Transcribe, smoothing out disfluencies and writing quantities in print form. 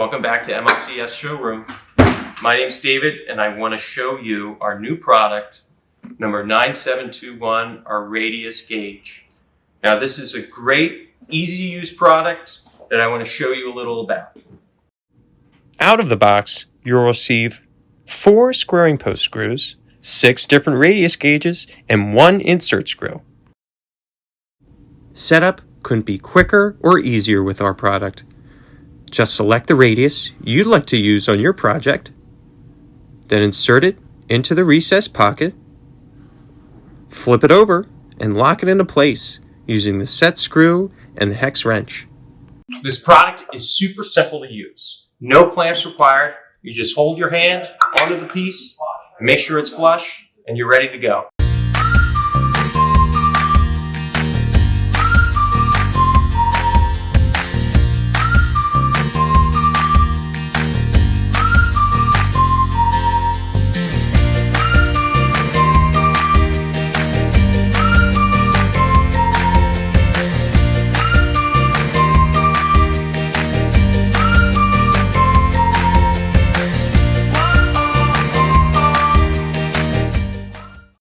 Welcome back to MLCS Showroom. My name's David, and I want to show you our new product, number 9721, our radius gauge. Now, this is a great, easy-to-use product that I want to show you a little about. Out of the box, you'll receive 4 squaring post screws, 6 different radius gauges, and 1 insert screw. Setup couldn't be quicker or easier with our product. Just select the radius you'd like to use on your project, then insert it into the recessed pocket, flip it over, and lock it into place using the set screw and the hex wrench. This product is super simple to use. No clamps required. You just hold your hand onto the piece, make sure it's flush, and you're ready to go.